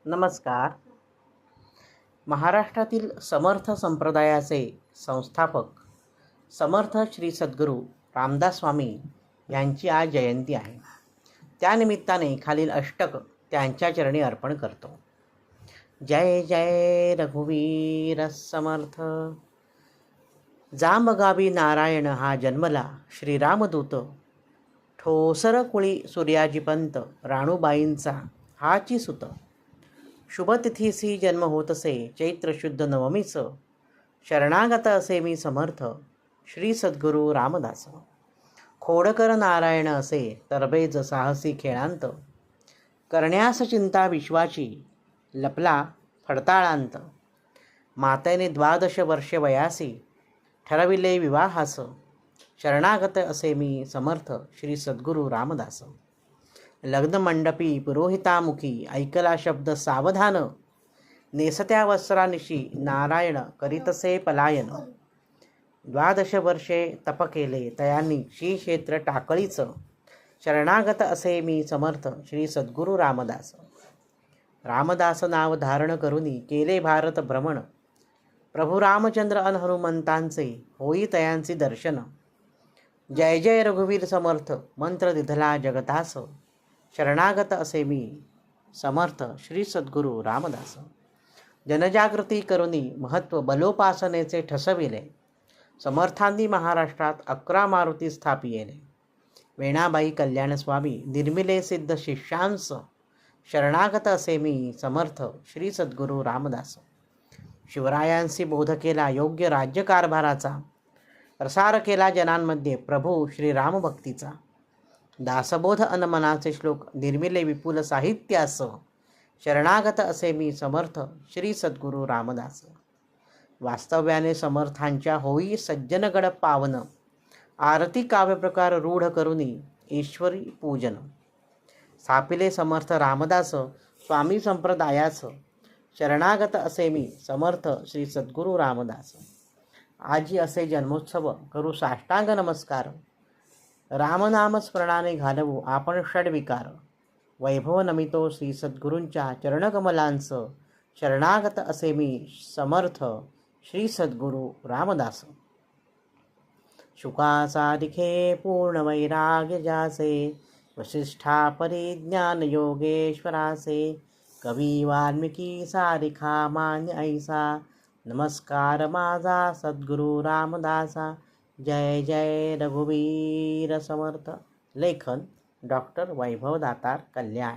नमस्कार. महाराष्ट्रातील समर्थ संप्रदायाचे संस्थापक समर्थ श्री सद्गुरू रामदास स्वामी यांची आज जयंती आहे. त्यानिमित्ताने खालील अष्टक त्यांच्या चरणी अर्पण करतो. जय जय रघुवीर समर्थ. जांबगावी नारायण हा जन्मला, श्रीरामदूत ठोसर कुळी सूर्याजीपंत, राणूबाईंचा हाची सुत. शुभतिथीसी जन्म होत असे, चैत्र शुद्ध नवमीच. शरणागत असे मी समर्थ, श्री सद्गुरू रामदास. खोडकर नारायण असे, तरबेज साहसी खेळांत. करण्यास चिंता विश्वाची, लपला फडताळांत. मातेने 12 वर्षे वयासी, ठरविले विवाहास. शरणागत असे मी समर्थ, श्री सद्गुरू रामदास. लग्नमंडपी पुरोहितामुखी, ऐकला शब्द सावधान. नेसत्या वस्त्रानिशी, नारायण करीतसे पलायन. 12 वर्षे तप केले, तयांनी श्रीक्षेत्र टाकळीच. शरणागत असे मी समर्थ, श्री सद्गुरू रामदास. रामदास नाव धारण करुनी, केले भारत भ्रमण. प्रभू रामचंद्र अन हनुमंतांचे, होई तयांचे दर्शन. जय जय रघुवीर समर्थ, मंत्र दिधला जगतास. शरणागत असे मी समर्थ, श्री सद्गुरू रामदास. जनजागृती करुनी, महत्त्व बलोपासनेचे ठसविले. समर्थांनी महाराष्ट्रात 11 मारुती स्थापिले. वेणाबाई कल्याणस्वामी, निर्मिले सिद्ध शिष्यांस. शरणागत असे मी समर्थ, श्री सद्गुरू रामदास. शिवरायांशी बोध केला योग्य राज्यकारभाराचा. प्रसार केला जनांमध्ये प्रभू श्रीरामभक्तीचा. दासबोध अन मनाचे श्लोक, निर्मिले विपुल साहित्यास. शरणागत असे मी समर्थ, श्री सद्गुरू रामदास. वास्तव्याने समर्थांच्या होई सज्जनगड पावन. आरती काव्यप्रकार रूढ करुनी, ईश्वरी पूजन. स्थापिले समर्थ रामदास, स्वामी संप्रदायास. शरणागत असे मी समर्थ, श्री सद्गुरू रामदास. आजी असे जन्मोत्सव, करू साष्टांग नमस्कार. रामनाम स्मरणाने घालवू आपण षड्विकार. वैभव नमितो श्री सद्गुरूंच्या चरणकमलांच. शरणागत असे मी समर्थ, श्री सद्गुरू रामदास. शुकाचा दिखे पूर्ण वैराग्य जासे, वसिष्ठा परिज्ञान योगेश्वरासे. कवी वाल्मिकी सारिखा मान्य ऐसा, नमस्कार माझा सद्गुरू रामदासा. जय जय रघुवीर समर्थ. लेखन डॉक्टर वैभव दातार, कल्याण.